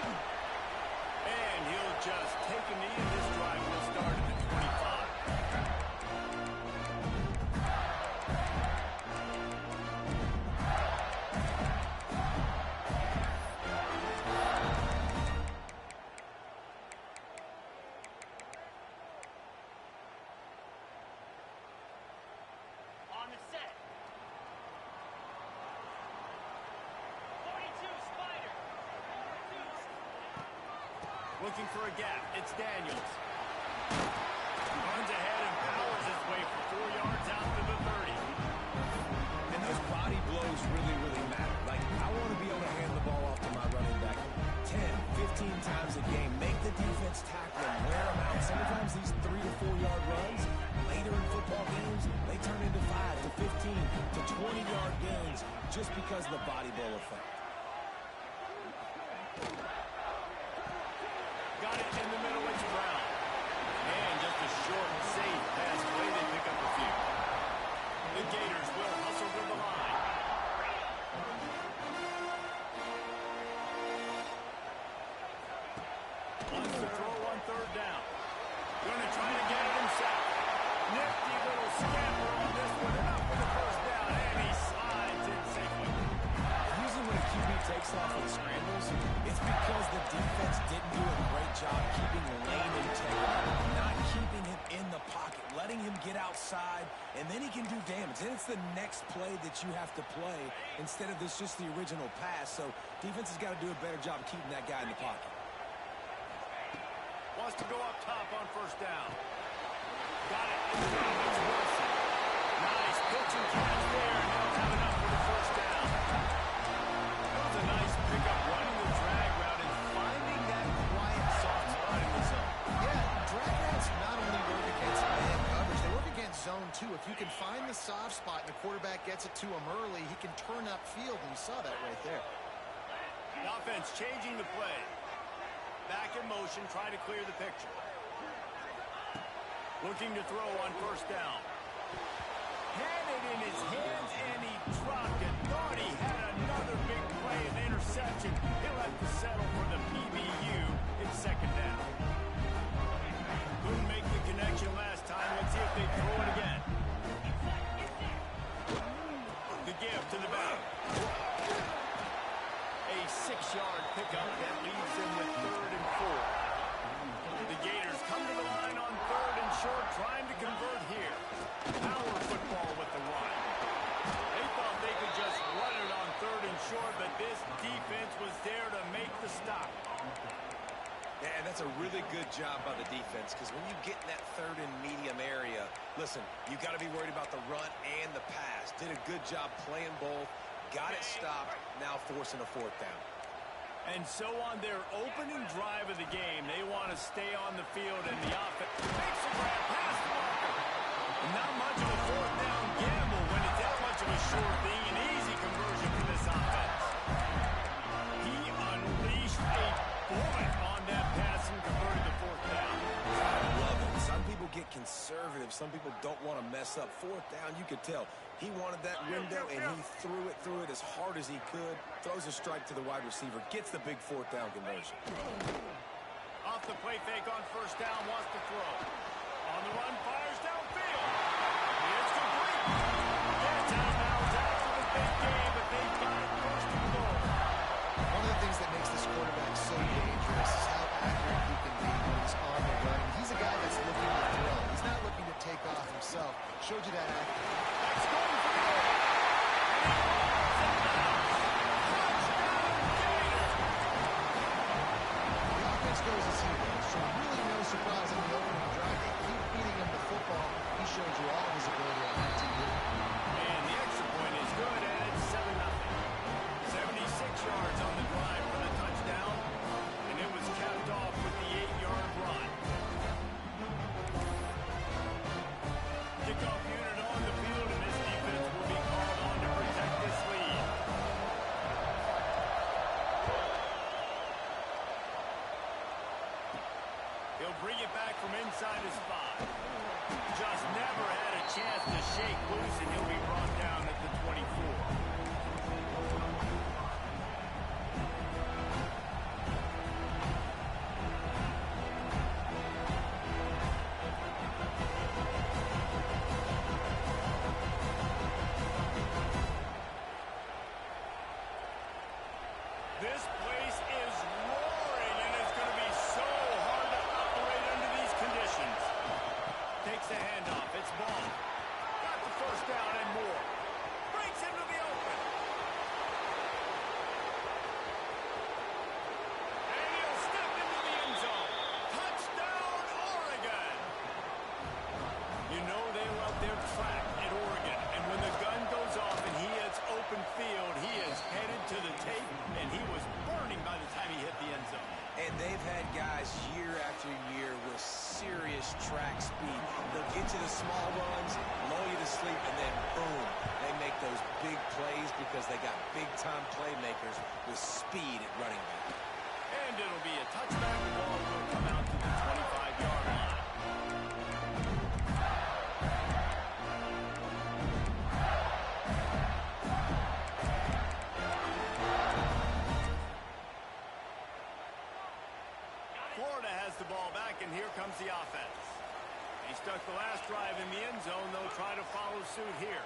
And he'll just take a knee, and this drive will start at the 25. On the set. 42, Spider. Looking for a gap. It's Daniels. Runs ahead and powers his way for 4 yards out to the 30. And those body blows really, really matter. Like, I want to be able to hand the ball off to my running back 10, 15 times a game. Make the defense tackle him, wear him out. Sometimes these 3 to 4 yard runs, later in football games, they turn into 5 to 15 to 20 yard gains just because of the body blow effect. Got it in the middle. It's Brown. And just a short and safe pass play. They pick up a few. The Gators will hustle to the line. Wants to throw on 3rd down. Going to try to get it himself. Nifty little scamper on this one. Enough for the 1st down. And he slides in safely. Usually when a QB takes off and scrambles, it's because the defense didn't do a great job keeping lane integrity, not keeping him in the pocket, letting him get outside, and then he can do damage. Then it's the next play that you have to play instead of this just the original pass. So defense has got to do a better job keeping that guy in the pocket. Wants to go up top on 1st down. Got it. It's Wilson. Nice pitch and catch there. And he'll have enough for the 1st down. That was a nice pickup running the drag route and finding that quiet soft spot in the zone. Yeah, drag routes not only work against man coverage, they work against zone too. If you can find the soft spot and the quarterback gets it to him early, he can turn upfield, and you saw that right there. The offense changing the play. Back in motion, trying to clear the picture. Looking to throw on 1st down. Had it in his hands, and he dropped it. Thought he had another big play, an interception. He'll have to settle for the PBU. It's 2nd down. Couldn't make the connection last time. Let's see if they throw it again. The give to the back. A 6-yard pickup that leaves him with 3rd and 4. The Gators come to the line on 3rd and short, trying to convert here. Power football with the run. They thought they could just run it on 3rd and short, but this defense was there to make the stop. Yeah, and that's a really good job by the defense, because when you get in that 3rd and medium area, listen, you got to be worried about the run and the pass. Did a good job playing both. Got it stopped, now forcing a 4th down. And so on their opening drive of the game, they want to stay on the field, and the offense makes a grab past Walker. Not much of a 4th down gamble when it's that much of a sure thing, an easy conversion for this offense. He unleashed a bullet on that pass and converted the 4th down. I love it. Some people get conservative. Some people don't want to mess up. 4th down, you could tell. He wanted that window, and he threw it as hard as he could. Throws a strike to the wide receiver. Gets the big 4th down conversion. Off the play fake on 1st down, wants to throw. On the run, fires downfield. It's complete. Gets out of bounds after the big game, but they got it 1st and goal. One of the things that makes this quarterback so dangerous is how accurate he can be when he's on the run. He's a guy that's looking to throw. He's not looking to take off himself. Showed you that accuracy. That's going for the goal. The offense goes as he goes. So really no surprise in the opening drive. They keep feeding him the football. He showed you all of his ability on that TV. And the extra point is good, and it's 7-0. 76 yards on the drive for the touchdown, and it was capped off with the 8-yard run. Kickoff unit on the field, and this defense will be called on to protect this lead. He'll bring it back from inside his 5. Just never had a chance to shake loose, and he'll be brought down at the 24. This place is roaring, and it's going to be so hard to operate under these conditions. Takes the handoff. It's ball. Got the first down and more. Breaks into the open. And he'll step into the end zone. Touchdown, Oregon. You know they love their track at Oregon. And when the gun goes off and he hits open field, he is headed to the tape, and he was burning by the time he hit the end zone. And they've had guys year after year with serious track speed. They'll get you the small runs, lull you to sleep, and then boom, they make those big plays because they got big-time playmakers with speed at running back. And it'll be a touchback. The ball will come out to the 25-yard line. Florida has the ball back, and here comes the offense. He stuck the last drive in the end zone. They'll try to follow suit here.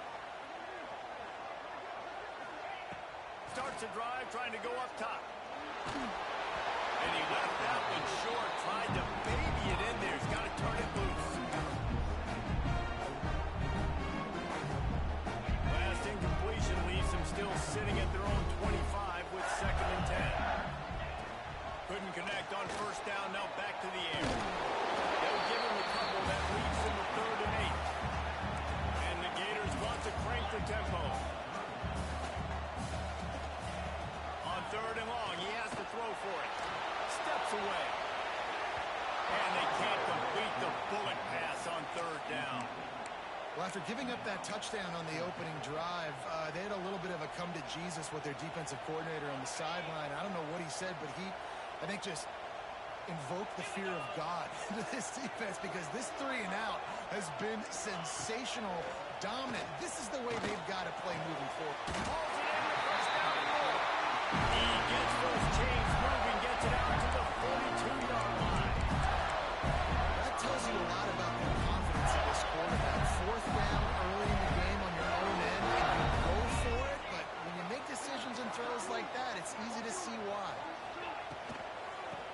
Starts a drive, trying to go up top. And he left that one short, tried to baby it in there. He's got to turn it loose. Last incompletion leaves them still sitting at their own 25 with 2nd and 10. Couldn't connect on first down, now back to the air. They'll give him a couple that leads them to 3rd and 8. And the Gators want to crank the tempo. On 3rd and long, he has to throw for it. Steps away. And they can't complete the bullet pass on 3rd down. Well, after giving up that touchdown on the opening drive, they had a little bit of a come to Jesus with their defensive coordinator on the sideline. I don't know what he said, but he, I think, just invoked the fear of God into this defense, because this 3 and out has been sensational, dominant. This is the way they've got to play moving forward. Holds it in the first down and more. He gets those chains moving, gets it out to the 42-yard line. That tells you a lot about their confidence in this quarterback. 4th down early in the game on your own end, and you go for it, but when you make decisions and throws like that, it's easy to see why.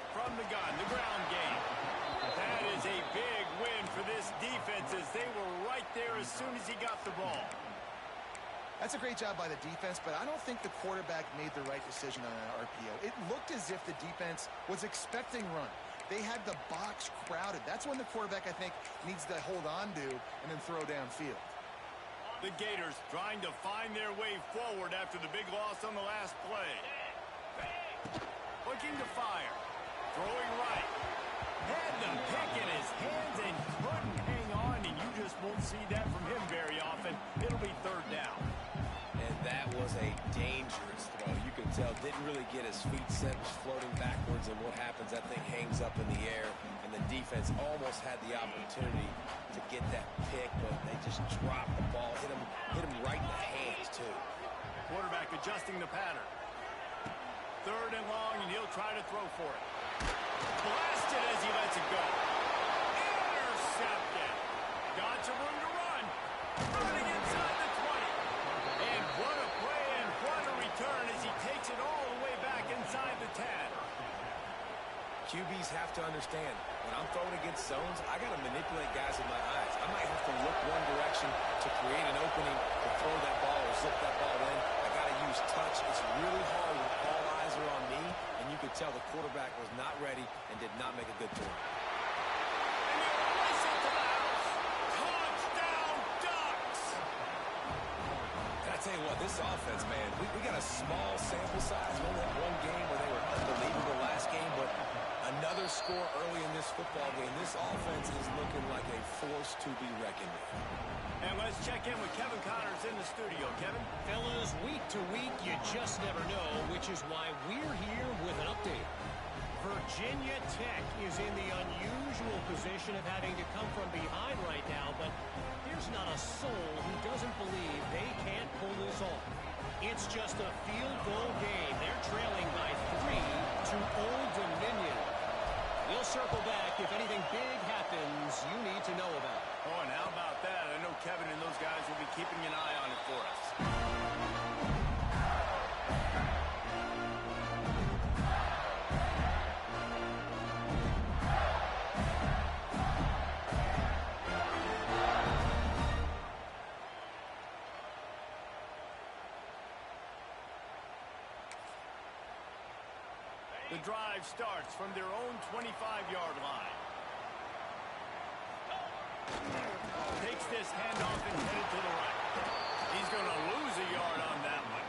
From the gun, the ground game. That is a big win for this defense, as they were right there as soon as he got the ball. That's a great job by the defense, but I don't think the quarterback made the right decision on an RPO. It looked as if the defense was expecting run. They had the box crowded. That's when the quarterback, I think, needs to hold on to and then throw downfield. The Gators trying to find their way forward after the big loss on the last play. Looking to fire. Throwing right. Had the pick in his hands and couldn't hang on, and you just won't see that from him very often. It'll be 3rd down. And that was a dangerous throw. You can tell, didn't really get his feet set, was floating backwards, and what happens, that thing hangs up in the air, and the defense almost had the opportunity to get that pick, but they just dropped the ball, hit him right in the hands, too. Quarterback adjusting the pattern. 3rd and long, and he'll try to throw for it. Blasted as he lets it go. Intercepted. Got some room to run. Running inside the 20. And what a play and what a return as he takes it all the way back inside the 10. QBs have to understand, when I'm throwing against zones, I got to manipulate guys with my eyes. I might have to look one direction to create an opening to throw that ball or zip that ball in. I got to use touch. It's really hard when all eyes are on me, and you could tell the quarterback was not ready and did not make a good throw. And he'll race it to the house. Touchdown, Ducks! And I tell you what, this offense, man, we got a small sample size. We only had one game where they were unbelievable last game, but another score early in this football game. This offense is looking like a force to be reckoned with. And let's check in with Kevin Connors in the studio. Kevin? Fellas, week to week, you just never know, which is why we're here with an update. Virginia Tech is in the unusual position of having to come from behind right now, but there's not a soul who doesn't believe they can't pull this off. It's just a field goal game. They're trailing by 3 to Old Dominion. We'll circle back if anything big happens you need to know about. Oh, and how about that? I know Kevin and those guys will be keeping an eye on it for us. The drive starts from their own 25-yard line. Takes this handoff and headed to the right. He's going to lose a yard on that one.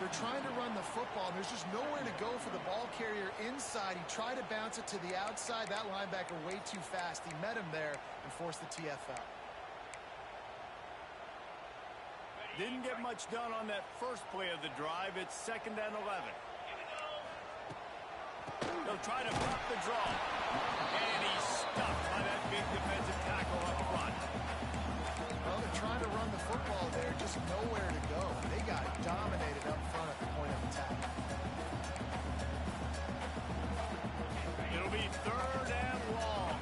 They're trying to run the football, and there's just nowhere to go for the ball carrier inside. He tried to bounce it to the outside. That linebacker way too fast. He met him there and forced the TFL. Didn't get much done on that first play of the drive. It's 2nd and 11. They'll try to block the draw. And he's stuffed by that big defensive tackle up front. Well, they're trying to run the football there, just nowhere to go. They got dominated up front at the point of attack. It'll be 3rd and long.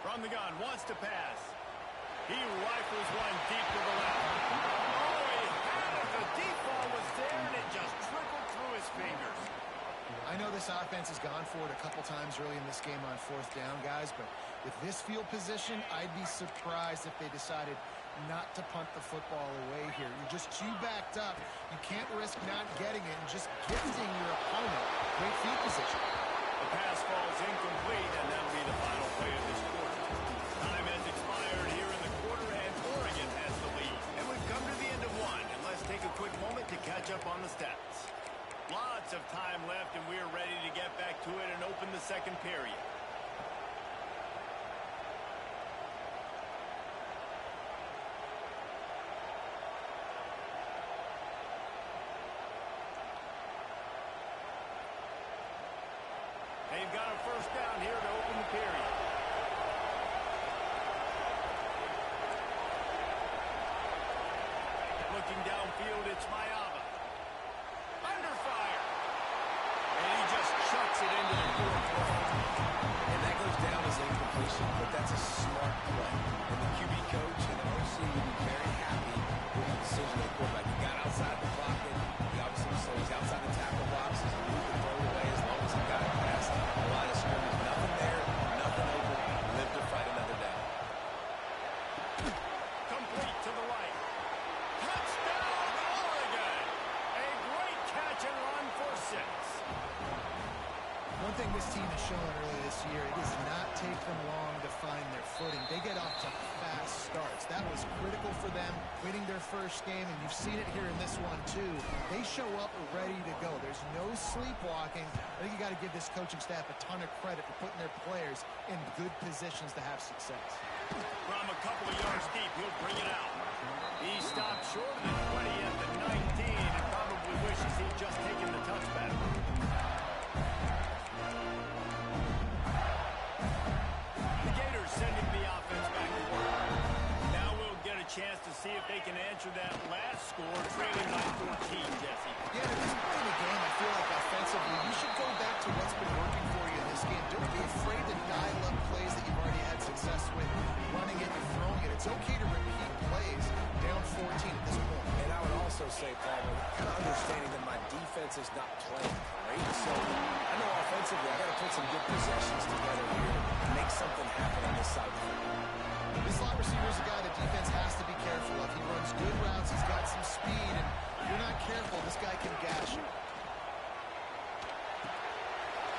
From the gun, wants to pass. He rifles one deep to the left. Oh, he had it. The deep ball was there, and it just trickled through his fingers. I know this offense has gone for it a couple times early in this game on 4th down, guys, but with this field position, I'd be surprised if they decided not to punt the football away here. You're just too backed up. You can't risk not getting it and just gifting your opponent great field position. The pass falls incomplete, and that'll be the final play of this quarter. Time has expired here in the quarter, and Oregon has the lead. And we've come to the end of one, and let's take a quick moment to catch up on the stats. Lots of time left, and we're ready to get back to it and open the second period. They've got a first down here to open the period. Looking downfield, it's Mayava. Under fire. And he just chucks it into the 4th quarter. And that goes down as incompletion, but that's a smart play. And the QB coach and the OC will be very happy with the decision of the quarterback. He got outside the pocket. He obviously so he's outside the tackle box. He's moved the throw away as long as he got it past the line of scrimmage. Nothing there, nothing open. Live to fight another down. Complete to the right. Touchdown, Oregon! A great catch and run for 6. One thing this team has shown early this year, it does not take them long to find their footing. They get off to fast starts. That was critical for them, winning their first game, and you've seen it here in this one too. They show up ready to go. There's no sleepwalking. I think you got to give this coaching staff a ton of credit for putting their players in good positions to have success. From a couple of yards deep, he'll bring it out. He stopped short of the 20 at the 19 and probably wishes he'd just taken the touchback. The Gators sending the offense back to work. Now we'll get a chance to see if they can answer that last score, trailing by 14, Jesse. Yeah, at this point in the game, I feel like offensively, you should go back to what's been working for you in this game. Don't be afraid to dial up plays that you've already had success with, running it and throwing it. It's okay to repeat plays down 14 at this point. And I would also say, Paul, kind of understanding that my defense is not playing great. So I know offensively I got to put some good possessions together here and make something happen on this side of the field. This slot receiver is a guy that defense has to be careful of. He runs good routes. He's got some speed, and if you're not careful, this guy can gash you.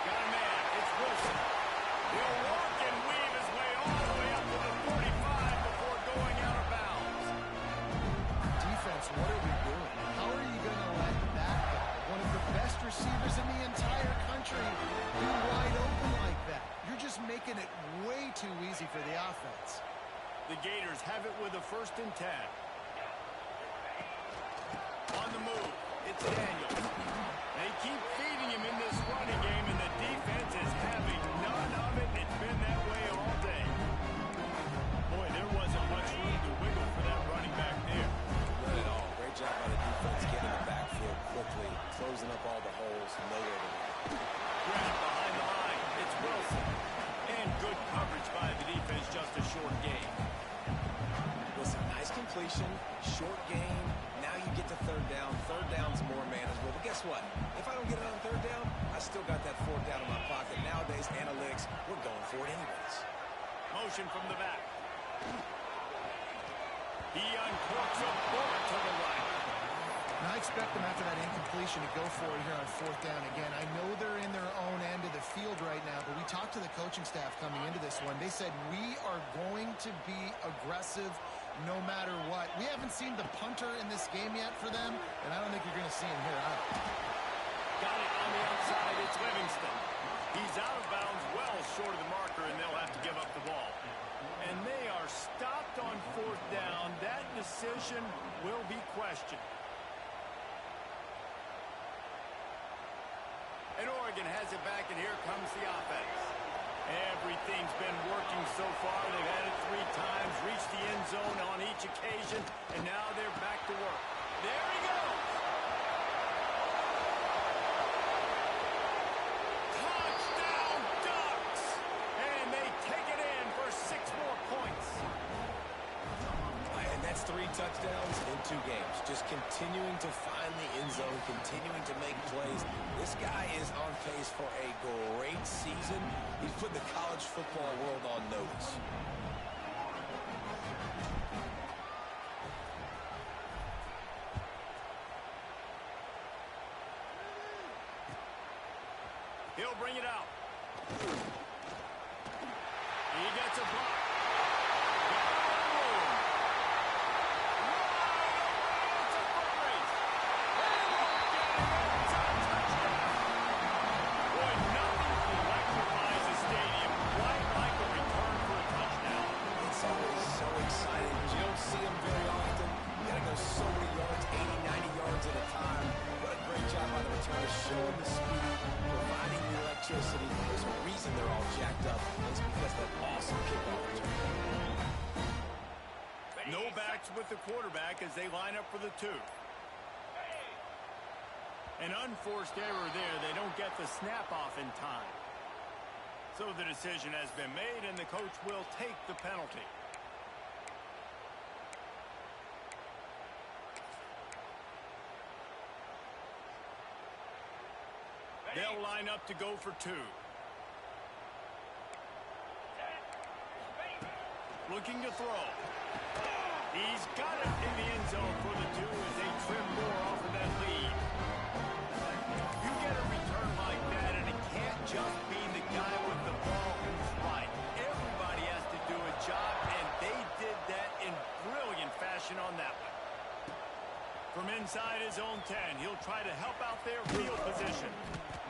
Got a man. It's Wilson. He'll walk and weave his way all the way up to the 45 before going out of bounds. Defense, what are we doing? How are you going to let that guy, one of the best receivers in the entire country, be wide open like that? You're just making it way too easy for the offense. The Gators have it with a 1st and 10. On the move, it's Daniels. They keep feeding him in this running game, and the defense is having none of it. It's been that way all day. Boy, there wasn't much room to wiggle for that running back there. Not at all. Great job by the defense getting in the backfield quickly, closing up all the holes, nowhere to go. Grab behind the line. It's Wilson. And good coverage by the defense, just a short game. Listen, nice completion, short game. Now you get to 3rd down. 3rd down's more manageable. But guess what? If I don't get it on 3rd down, I still got that formation from the back. He uncorks a bullet to the right. And I expect them after that incompletion to go for it here on fourth down again. I know they're in their own end of the field right now, but we talked to the coaching staff coming into this one. They said, we are going to be aggressive no matter what. We haven't seen the punter in this game yet for them, and I don't think you're going to see him here either. Got it on the outside. It's Livingston. He's out of bounds well short of the marker, and they'll have to give up the ball. And they are stopped on fourth down. That decision will be questioned. And Oregon has it back, and here comes the offense. Everything's been working so far. They've had it 3 times, reached the end zone on each occasion, and now they're back to work. There he goes. Touchdown Ducks! And they take it in for 6 more points. And that's 3 touchdowns in 2 games. Just continuing to find the end zone, continuing to make plays. This guy is on pace for a great season. He's put the college football world on notice. He'll bring it out. He gets a block. Showing the speed, providing the electricity. There's a reason they're all jacked up. It's because of that awesome kickoff return. No backs with the quarterback as they line up for the 2. An unforced error there. They don't get the snap off in time. So the decision has been made, and the coach will take the penalty. They'll line up to go for 2. Looking to throw. He's got it in the end zone for the 2 as they trim more off of that lead. You get a return like that, and it can't just be the guy with the ball who's right. Everybody has to do a job, and they did that in brilliant fashion on that one. From inside his own 10, he'll try to help out their field position.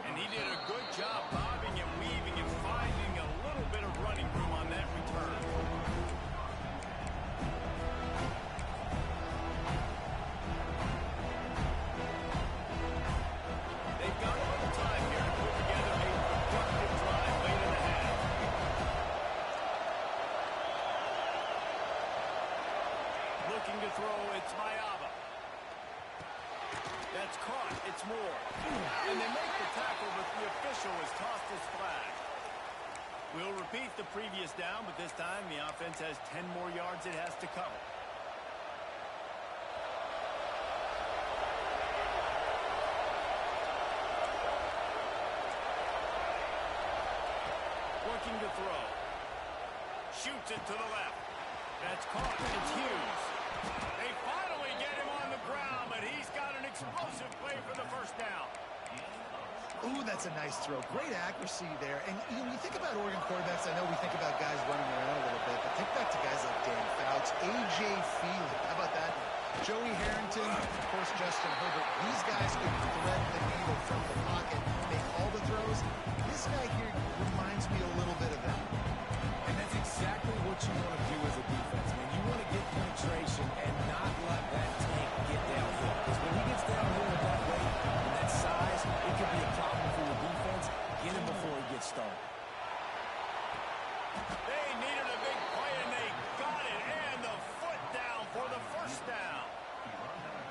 And he did a good job bobbing and weaving and finding a little bit of running room on that return. They've got a little time here to put together a productive drive late in the half. Looking to throw, it's Mayaba. That's caught. It's Moore. And they make the tackle, but the official has tossed his flag. We'll repeat the previous down, but this time the offense has 10 more yards it has to cover. Looking to throw. Shoots it to the left. That's caught. It's Hughes. They finally get him on the ground, but he's got an explosive play for the first down. Ooh, that's a nice throw. Great accuracy there. And you know, when you think about Oregon quarterbacks, I know we think about guys running around a little bit, but think back to guys like Dan Fouts, A.J. Feely. How about that? Joey Harrington, of course, Justin Herbert. These guys could thread the needle from the pocket, make all the throws. This guy here reminds me a little bit of that. And that's exactly what you want to do as a defense. I mean, you want to get penetration and not let that tank get downhill. Because when he gets downhill with that weight and that size, it could be a problem for your defense. Get him before he gets started. They needed a big play, and they got it. And the foot down for the first down.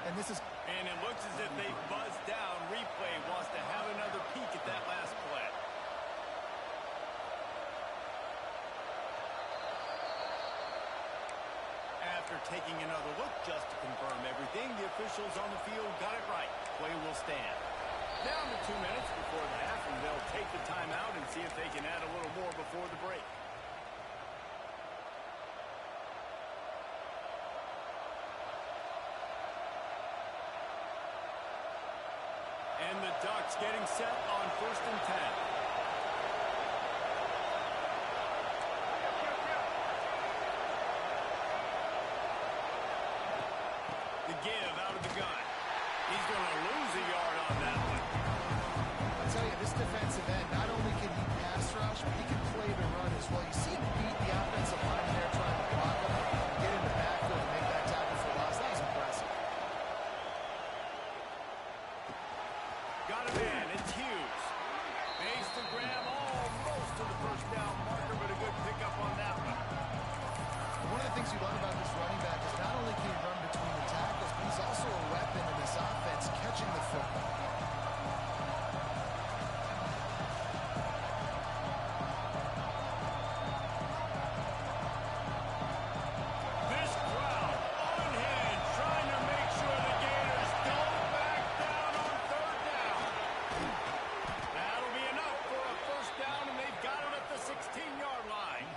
And it looks as if they buzzed down. Replay wants to have another peek at that last play. After taking another look just to confirm everything, the officials on the field got it right. Play will stand. Down to 2 minutes before the half, and they'll take the timeout and see if they can add a little more before the break. Ducks getting set on 1st and 10. The give out of the gun. He's going to lose a yard on that one. I'll tell you, this defensive end, not only can he pass rush, but he can play the run as well. You see him beat the offensive line there trying to block him, get in the backfield and make that tackle for loss. That was impressive. Got him in. It's Hughes. Base to Graham almost to the 1st down marker, but a good pickup on that one. One of the things you love about this running back is not only can he run between the tackles, but he's also a weapon in this offense catching the football. This crowd unhinged, trying to make sure the Gators don't back down on 3rd down. That'll be enough for a 1st down, and they've got it at the 16-yard line.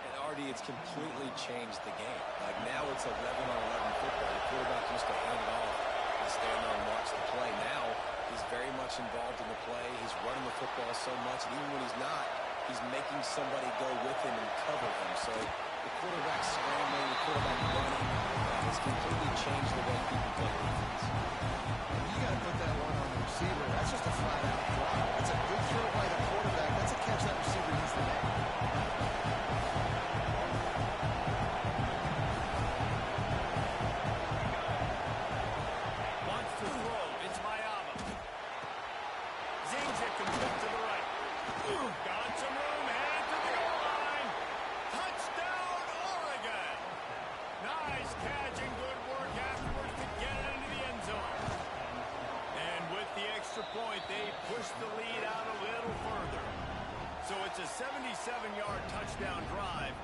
And Artie, it's completely changed the game. Like now it's 11-on-11 football. The quarterback used to hand it off and stand there and watch the play. Now he's very much involved in the play. He's running the football so much, and even when he's not, he's making somebody go with him and cover him. So the quarterback scrambling, the quarterback running, has completely changed the way people play defense. You got to put that one on the receiver. That's just a flat-out drop. That's a good throw by the quarterback. That's a catch that receiver needs to make. Wants to throw. It's Mayama. Zings it complete to the right. Got some room. Head to the goal line. Touchdown, Oregon. Nice catch and good work afterwards to get it into the end zone. And with the extra point, they push the lead out a little further. So it's a 77-yard touchdown drive,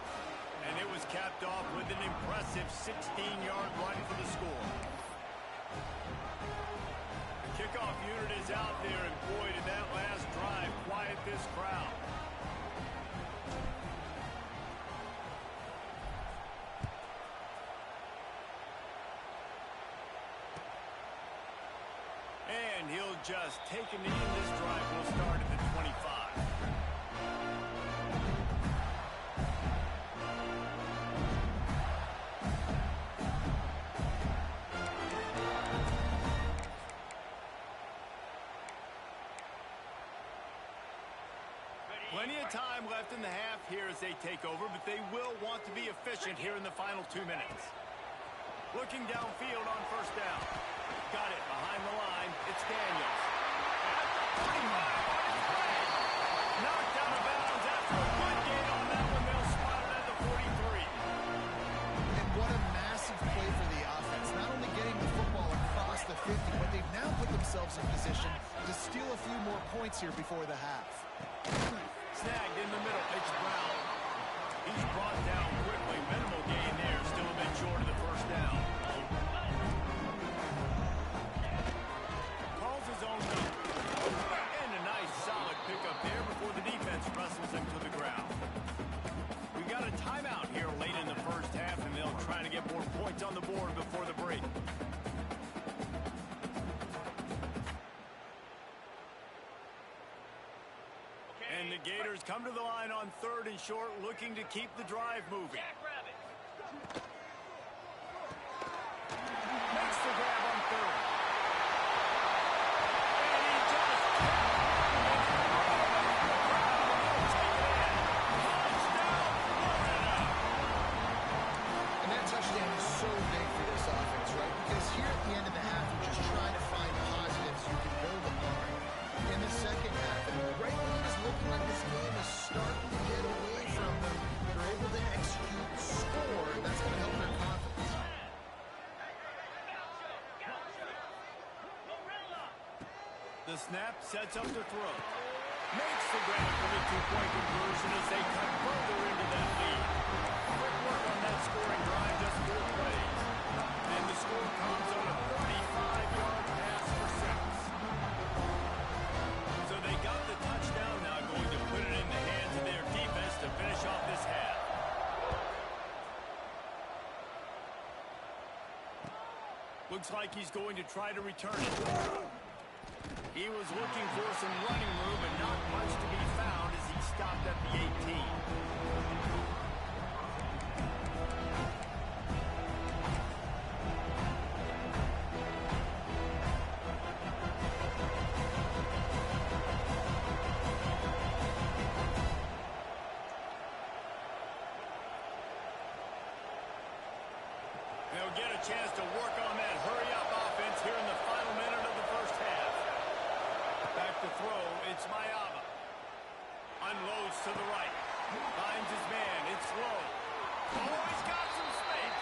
and it was capped off with an impressive 16-yard run for the score. The kickoff unit is out there, and boy, did that last drive quiet this crowd. And he'll just take a knee, and this drive will start at the 25. Plenty of time left in the half here as they take over, but they will want to be efficient here in the final 2 minutes. Looking downfield on 1st down. Got it behind the line. It's Daniels. At the 45 on his way. Knocked out of bounds after a good gain on that one. They'll spot it at the 43. And what a massive play for the offense. Not only getting the football across the 50, but they've now put themselves in position to steal a few more points here before the half. Snagged in the middle. It's Brown. He's brought down quickly. Minimal gain there. Still a bit short of the 1st down. Calls his own number. And a nice solid pickup there before the defense wrestles him to the ground. We got a timeout here late in the 1st half, and they'll try to get more points on the board before the break. And the Gators come to the line on 3rd and short, looking to keep the drive moving. Makes the grab on 3rd. And he just touchdown, Florida. And that touchdown is so big for this offense, right? Because here at the end of the half, you're just trying to find positives you can build upon in the second half. And right when it is looking like this game is starting to get away from them, they're able to execute, score, and that's going to help their confidence. The snap sets up the throw. Makes the grab for the 2-point conversion as they cut further into that lead. Quick work on that scoring drive, just 4 plays. And the score comes on a 35-yard pass for 6. So they got the touchdown, now going to put it in the hands of their defense to finish off this half. Looks like he's going to try to return it. He was looking for some running room, and not much to be found as he stopped at the 18. They'll get a chance to work on that hurry-up offense here in the final minute of the first half. Back to throw, it's Mayava. Unloads to the right. Finds his man, it's low. Oh, he's got some space.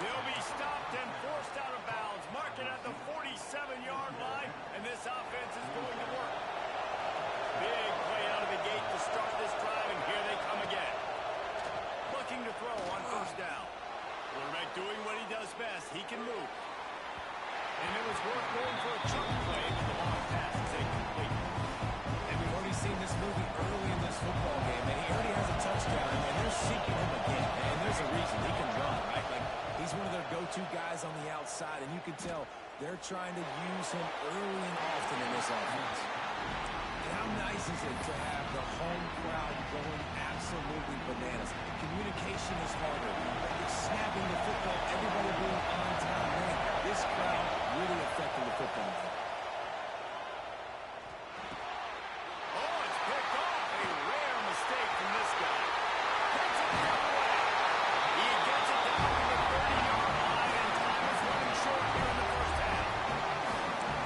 They'll be stopped and forced out of bounds. Mark it at the 47-yard line, and this offense is going to work. Big play out of the gate to start this drive, and here they come again. Looking to throw on first down. Quarterback doing what he does best. He can move. And it was worth going for a chunk play, but the long pass is incomplete. And we've already seen this movie early in this football game, and he already has a touchdown, and they're seeking him again. And there's a reason. He can run, right? Like, he's one of their go-to guys on the outside, and you can tell they're trying to use him early and often in this offense. And how nice is it to have the home crowd going absolutely bananas? Communication is harder. Snapping the football, everybody being on time. Man, this crowd really affecting the football game. Oh, it's picked off. A rare mistake from this guy. Takes it the other way. He gets it down to the 30-yard line, and time is running short here in the first half.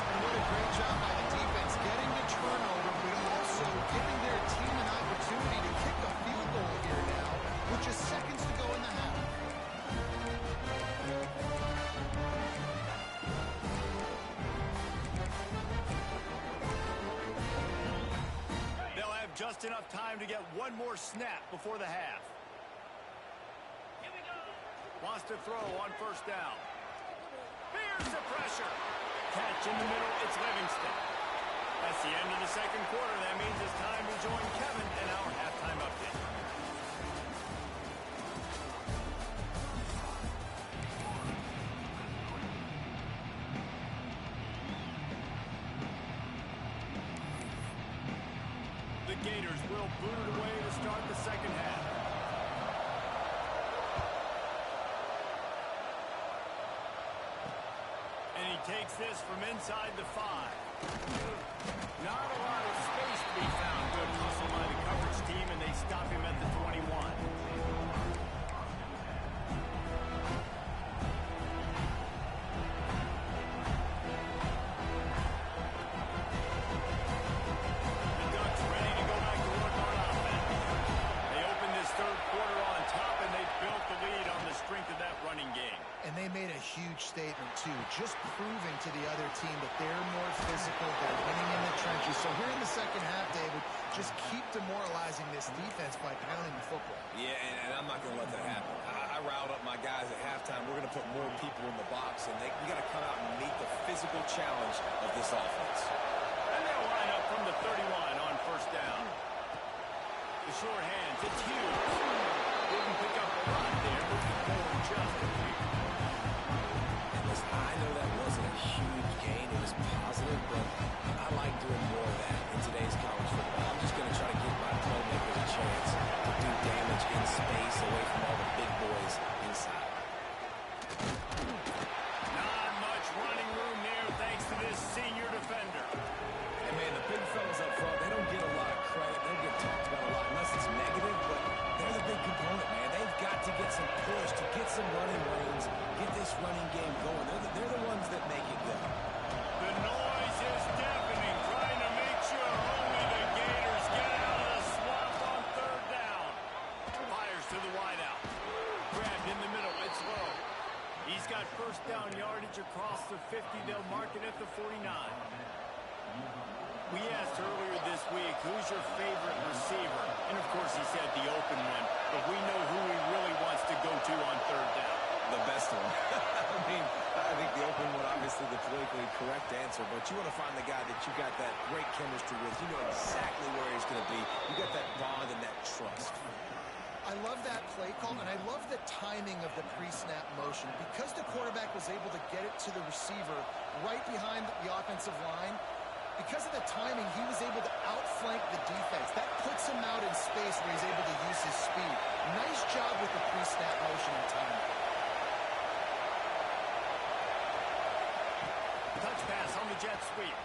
And what a great job by the defense getting the turnover, but also giving their team an opportunity to kick a field goal here now with just seconds to go in the half. They'll have just enough time to get one more snap before the half. Wants to throw on first down. Here's the pressure. Catch in the middle, it's Livingston. That's the end of the second quarter. That means it's time to join Kevin in our halftime update. The Gators will boot it away to start the second half. And he takes this from inside the 5. Not a lot of space to be found. Good hustle by the coverage team, and they stop him at the 21. And they made a huge statement, too, just proving to the other team that they're more physical, they're winning in the trenches. So here in the second half, David, just keep demoralizing this defense by pounding the football. Yeah, and I'm not going to let that happen. I riled up my guys at halftime. We're going to put more people in the box, and we got to come out and meet the physical challenge of this offense. And they'll line up from the 31 on first down. The short hands, it's huge. Didn't pick up a lot there, moving forward just a few. I know that wasn't a huge gain. It was positive, but I like doing more of that in today's college football. I'm just going to try to give my playmakers a chance to do damage in space away from all the big boys inside. Not much running room there thanks to this senior defender. And, man, the big fellas up front, they don't get a lot of credit. They don't get talked about a lot unless it's negative, but they're the big component, man. They've got to get some push, to get some running lanes, get this running game going. They're the ones that make it go. The noise is deafening, trying to make sure only the Gators get out of the swamp on third down. Fires to the wideout. Grabbed in the middle, it's low. He's got first down yardage across the 50. They'll mark it at the 49. We asked earlier this week, who's your favorite receiver? And, of course, he said the open one. But we know who he really wants to go to on third down. The best one. I think the open one, obviously the politically correct answer, but you want to find the guy that you got that great chemistry with. You know exactly where he's going to be. You got that bond and that trust. I love that play call, and I love the timing of the pre-snap motion. Because the quarterback was able to get it to the receiver right behind the offensive line, because of the timing, he was able to outflank the defense. That puts him out in space where he's able to use his speed. Nice job with the pre-snap motion and timing. Touch pass on the jet sweep.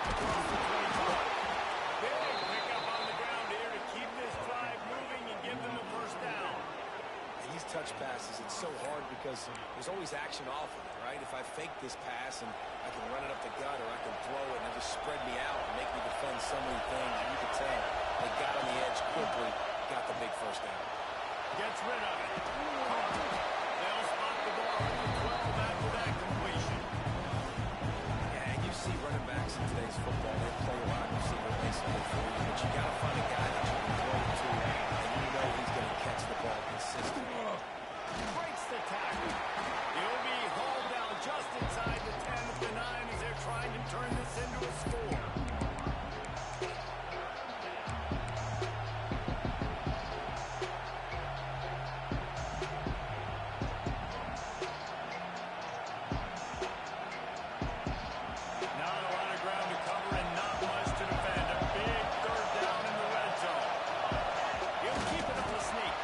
Across the 24. Big pickup on the ground here to keep this drive moving and give them a first down. And these touch passes, it's so hard because there's always action off of it, right? If I fake this pass and I can run it up the gut or I can throw it and it just spread me out and make me defend so many things, and you can tell they got on the edge quickly, got the big first down. Gets rid of it. They'll spot the ball at the 12 after that completion. Yeah, and you see running backs in today's football, they play wide receiver basically for you, but you got to find a guy that you can throw to, and you know he's going to catch the ball consistently. Breaks the tackle. He'll be hauled down just inside the 10 of the 9 as they're trying to turn this into a score. Not a lot of ground to cover and not much to defend. A big third down in the red zone. He'll keep it on the sneak.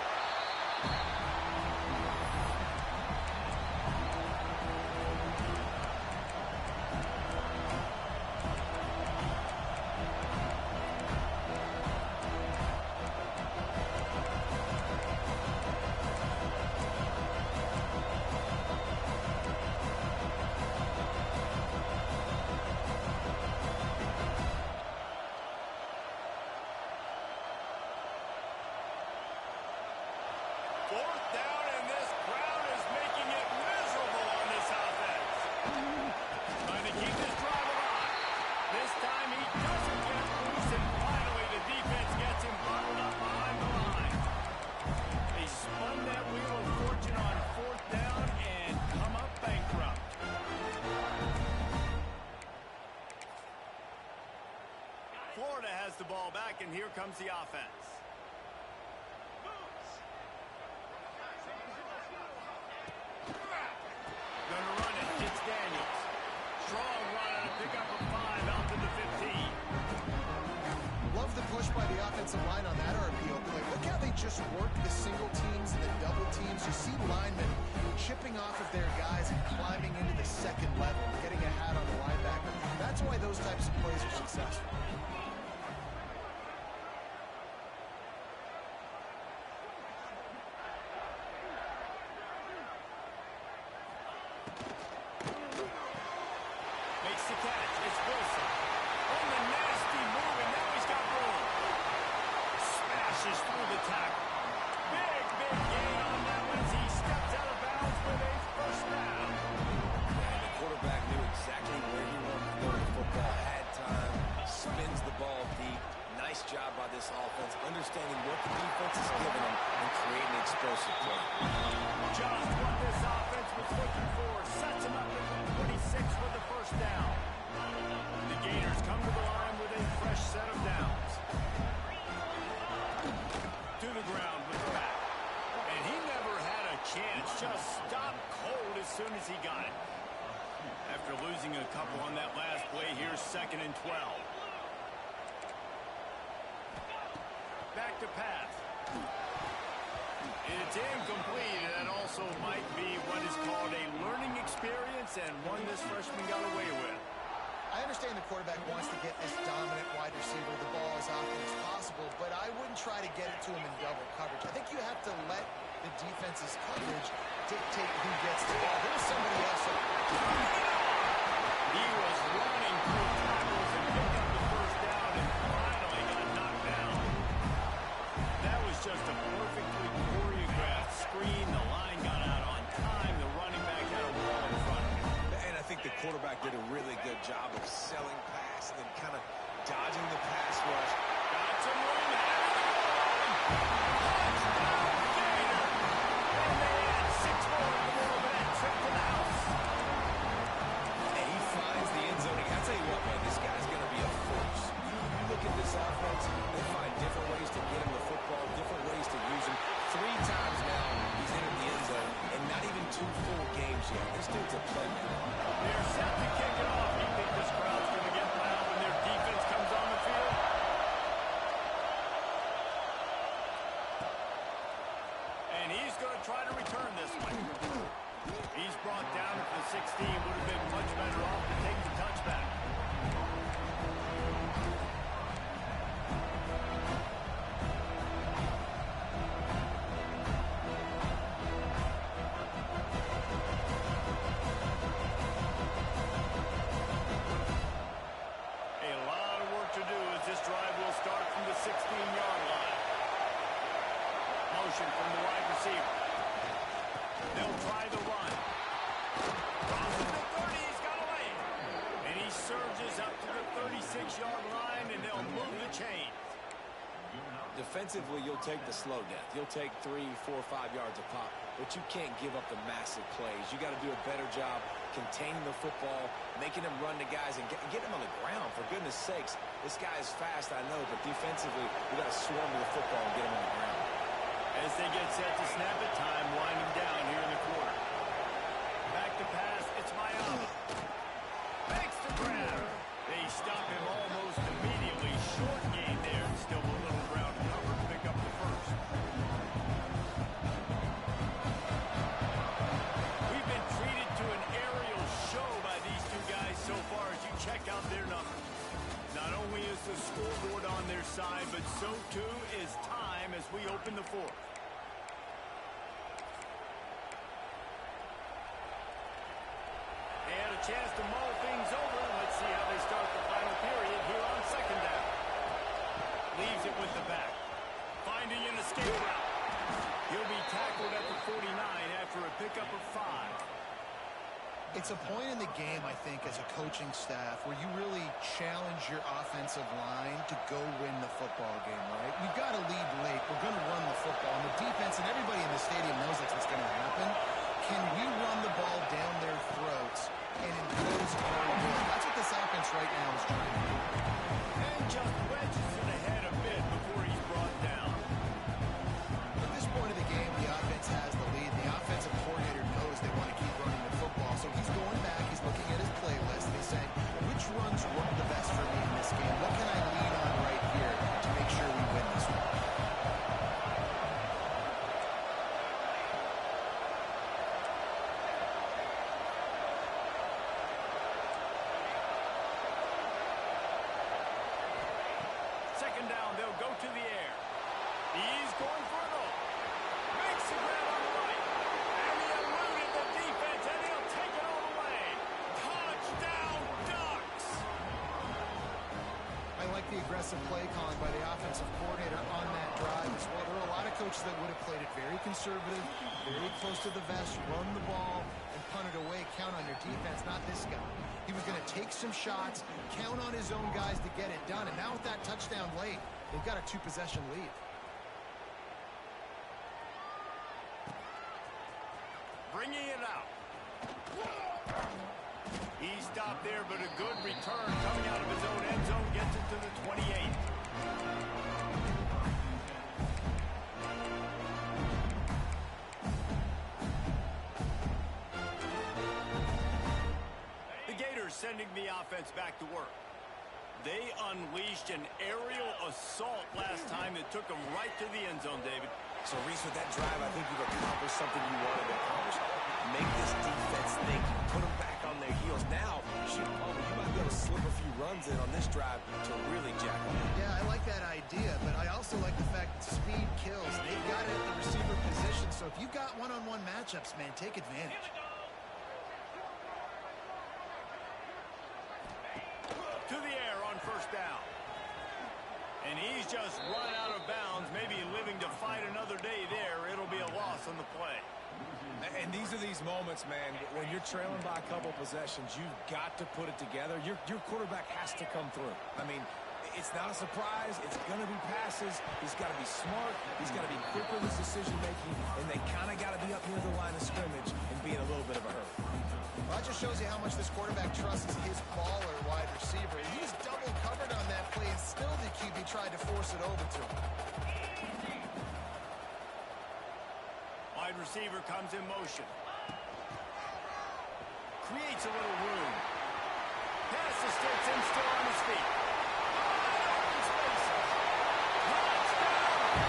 Fourth down, and this crowd is making it miserable on this offense. Trying to keep this drive alive. This time he doesn't get loose, and finally the defense gets him bottled up behind the line. They spun that wheel of fortune on fourth down and come up bankrupt. Florida has the ball back, and here comes the offense. Gonna run it. It's Daniels. Strong run on a pickup of 5 out to the 15. Love the push by the offensive line on that RPO play. Look how they just work the single teams and the double teams. You see linemen chipping off of their guys and climbing into the second level, getting a hat on the linebacker. That's why those types of plays are successful. Makes the catch. It's Wilson. On the nasty move, and now he's got room. Smashes through the tackle. Big gain on that one as he steps out of bounds with a first down. And the quarterback knew exactly where he wanted to go with the football, had time, spins the ball deep. Nice job by this offense, understanding what the defense is giving them and creating explosive play. Just what this offense was looking for. Sets him up at the 26 for the first down. The Gators come to the line with a fresh set of downs. To the ground with the back. And he never had a chance. Just stopped cold as soon as he got it. After losing a couple on that last play, here's 2nd and 12. Back to pass. It's incomplete, and that also might be what is called a learning experience and one this freshman got away with. I understand the quarterback wants to get this dominant wide receiver the ball as often as possible, but I wouldn't try to get it to him in double coverage. I think you have to let the defense's coverage dictate who gets the ball. There's somebody else. He was running through tackles and picked up the first down and finally got knocked down. That was just a perfectly choreographed screen. The line got out on time. The running back had a wall in front of him. And I think the quarterback did a really good job of selling pass and then kind of dodging the pass rush. Got some room. Touchdown, Gator. And they had 6 more in the middle of that trip to the house. And he finds the end zone. He 16-yard line. Motion from the wide receiver. They'll try the run. Crosses the 30, he's got away. And he surges up to the 36-yard line, and they'll move the chains. Defensively, you'll take the slow death. You'll take 3, 4, 5 yards a pop, but you can't give up the massive plays. You got to do a better job containing the football, making him run to guys, and get him on the ground. For goodness sakes, this guy is fast, I know, but defensively, we got to swarm to the football and get him on the ground. As they get set to snap it, time winding down here in the quarter. Back to pass, it's Miami. Makes the grab. They stop him almost immediately. Short gain there, still a little ground cover to pick up the first. We've been treated to an aerial show by these two guys so far as you check out their numbers. Not only is the scoreboard on their side, but so too is time as we open the fourth. They had a chance to mull things over. Let's see how they start the final period here on second down. Leaves it with the back. Finding an escape route. He'll be tackled at the 49 after a pickup of 5. It's a point in the game, I think, as a coaching staff where you really challenge your offensive line to go win the football game, right? We've got to lead late. We're going to run the football. And the defense and everybody in the stadium knows that's what's going to happen. Can we run the ball down their throats and impose our will? That's what this offense right now is trying to do. And just wedges it ahead a bit before he's brought down. At this point of the game, the offense has the lead. The offensive coordinator knows they want to keep running the football. So he's going back, he's looking at his playlist, and he's saying, which runs work the best for me in this game? What can I lean on right here to make sure we win this one? Second down, they'll go to the air. He's going for it all. Makes the grab on the right. And he eluded the defense, and he'll take it all the way. Touchdown, Ducks! I like the aggressive play calling by the offensive coordinator on that drive as well. There are a lot of coaches that would have played it very conservative, very close to the vest, run the ball, and punt it away. Count on your defense, not this guy. He was going to take some shots, count on his own guys to get it done. And now with that touchdown late, they've got a 2-possession lead. Bringing it out. He stopped there, but a good return coming out of his own end zone gets it to the 28. The Gators sending the offense back to work. They unleashed an aerial assault last time that took them right to the end zone, David. So, Reese, with that drive, I think you've accomplished something you wanted to accomplish. Make this defense think. Put them back on their heels. Now, shoot, Palmer, you might be able to slip a few runs in on this drive to really jack them up. Yeah, I like that idea, but I also like the fact that speed kills. They've got it at the receiver position, so if you've got one-on-one matchups, man, take advantage. To the air on first down. And he's just run out of bounds, maybe living to fight another day there. It'll be a loss on the play. And these are these moments, man, when you're trailing by a couple possessions, you've got to put it together. Your quarterback has to come through. I mean, it's not a surprise. It's going to be passes. He's got to be smart. He's got to be quick with his decision-making, and they kind of got to be up near the line of scrimmage and be in a little bit of a hurry. Well, that just shows you how much this quarterback trusts his baller wide receiver. He's double covered on that play, and still the QB tried to force it over to him. Wide receiver comes in motion. Creates a little room. Pass escapes him, still on his feet. Open spaces. Touchdown!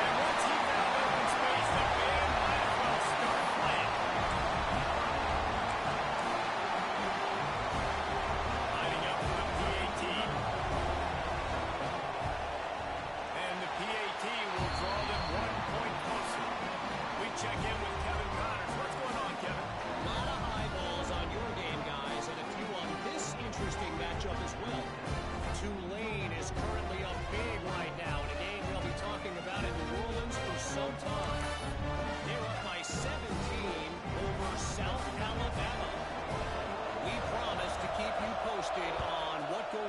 And once he found open space, the band might as well start playing. Lining up for the PAT. And the PAT will draw them 1 point closer. We check in with Kevin Connors. What's going on, Kevin? A lot of eyeballs on your game, guys, and a few on this interesting matchup as well.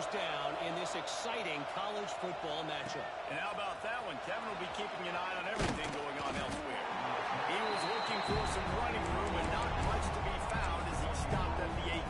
goes down in this exciting college football matchup. And how about that one? Kevin will be keeping an eye on everything going on elsewhere. He was looking for some running room and not much to be found as he stopped at the 18.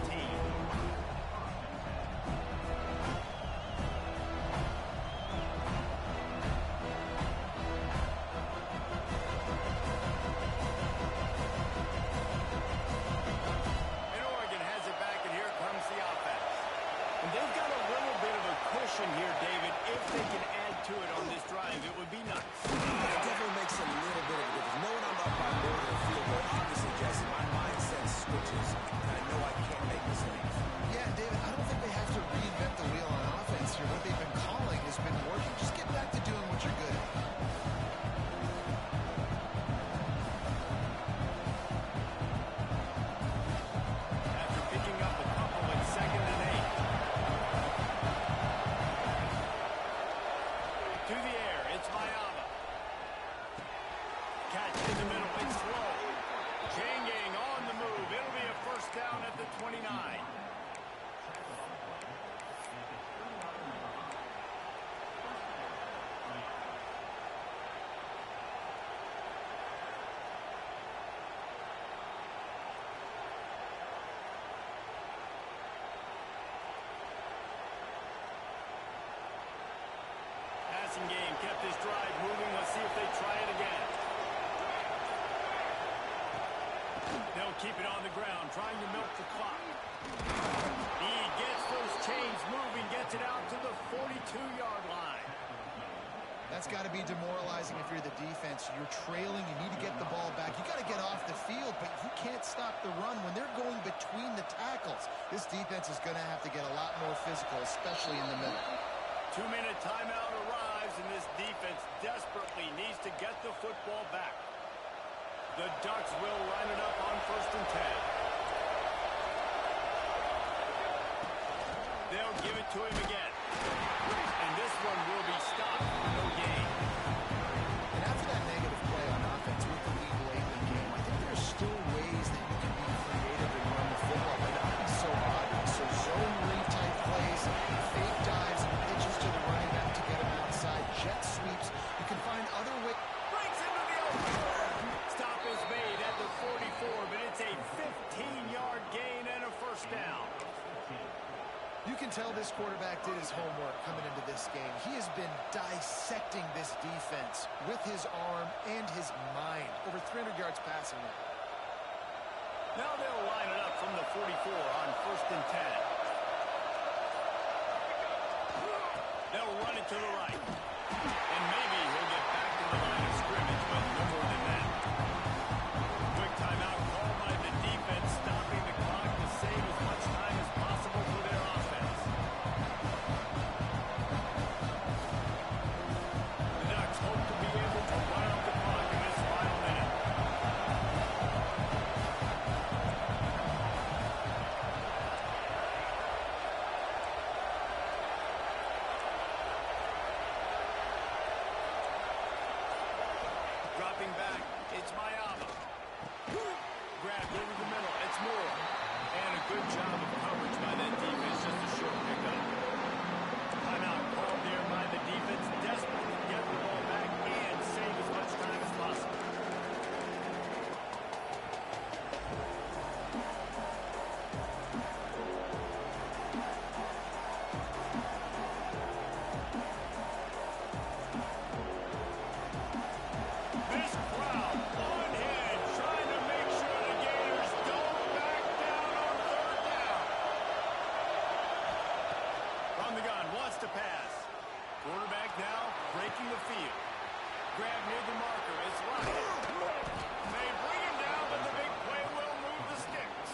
Here, David, if they can add to it on this drive, it would be nice. It definitely makes a little bit of a difference. Knowing I'm up by more than a field goal, obviously, Jesse, my mindset switches, and I know I can't make mistakes. Yeah, David, I don't think they have to reinvent the wheel on offense here. What they've been calling has been working. Just get back to doing what you're good at. After picking up a couple in 2nd and 8. To the air, it's Mayama. Catch in the middle, it's slow. Changing on the move. It'll be a first down at the 29. Passing game kept this drive moving. Let's see if they try it again. They'll keep it on the ground, trying to milk the clock. He gets those chains moving, gets it out to the 42-yard line. That's got to be demoralizing if you're the defense. You're trailing. You need to get the ball back. You got to get off the field, but you can't stop the run when they're going between the tackles. This defense is going to have to get a lot more physical, especially in the middle. 2-minute timeout arrives, and this defense desperately needs to get the football back. The Ducks will line it up on 1st and 10. They'll give it to him again. And this one will be stopped for no gain. And after that negative play on offense with the lead late in the game, I think there's still ways that you can be creative and run the football, but not be so obvious. So zone read type plays, fake dives, and pitches to the running back to get him outside, jet sweeps. You can find other ways. Breaks into the open. Stop is made at the 44, but it's a 15-yard gain and a first down. You can tell this quarterback did his homework coming into this game. He has been dissecting this defense with his arm and his mind. Over 300 yards passing now. Now they'll line it up from the 44 on 1st and 10. They'll run it to the right. And maybe he'll get back to the line of scrimmage, but no more than that. Quick timeout called by the defense, stopping the clock to save as much time as possible for their offense. The Ducks hope to be able to run up the clock in this final minute. Dropping back, it's Mayama. Grabbed over the middle, it's Moore. And a good job of coverage by that defense, just a short pickup. Timeout called there by the defense, desperate to get the ball back and save as much time as possible. This crowd on hand, trying to make sure the Gators don't back down on 3rd down. From the gun, wants to pass. Quarterback now breaking the field. Grab near the marker, it's right. They bring him down, but the big play will move the sticks.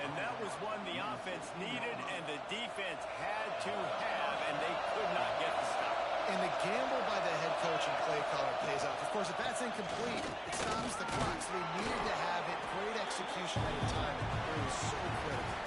And that was one the offense needed and the defense had to have, and they could not get the stop. And the gamble by the head coach and play caller pays off. Of course, if that's incomplete, it stops the clock. So they needed to have it. Great execution at a time. It was so critical.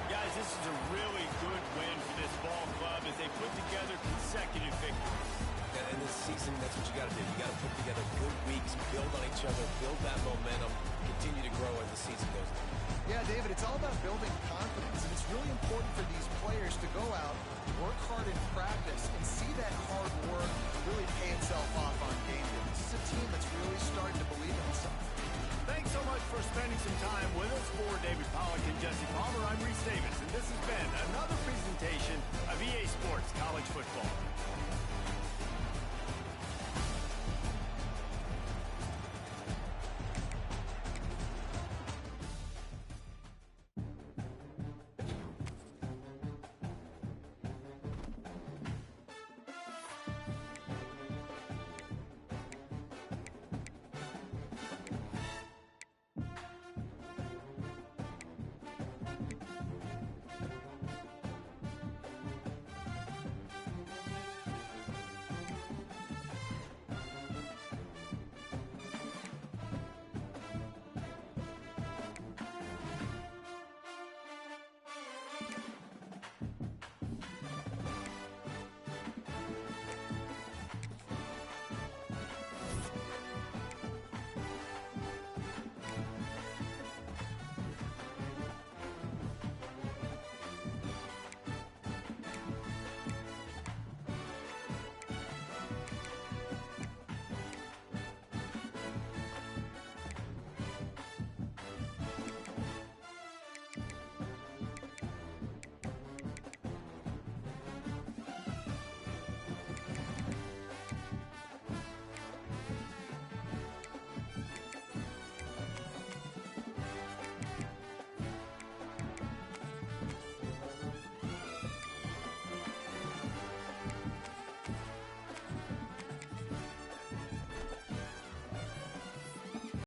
Guys, this is a really good win for this ball club as they put together consecutive victories. And in this season, that's what you got to do. You got to put together good weeks, build on each other, build that momentum, continue to grow as the season goes on. Yeah, David, it's all about building confidence, and it's really important for these players. team that's really starting to believe in itself. Thanks so much for spending some time with us. For David Pollack and Jesse Palmer, I'm Reese Davis, and this has been another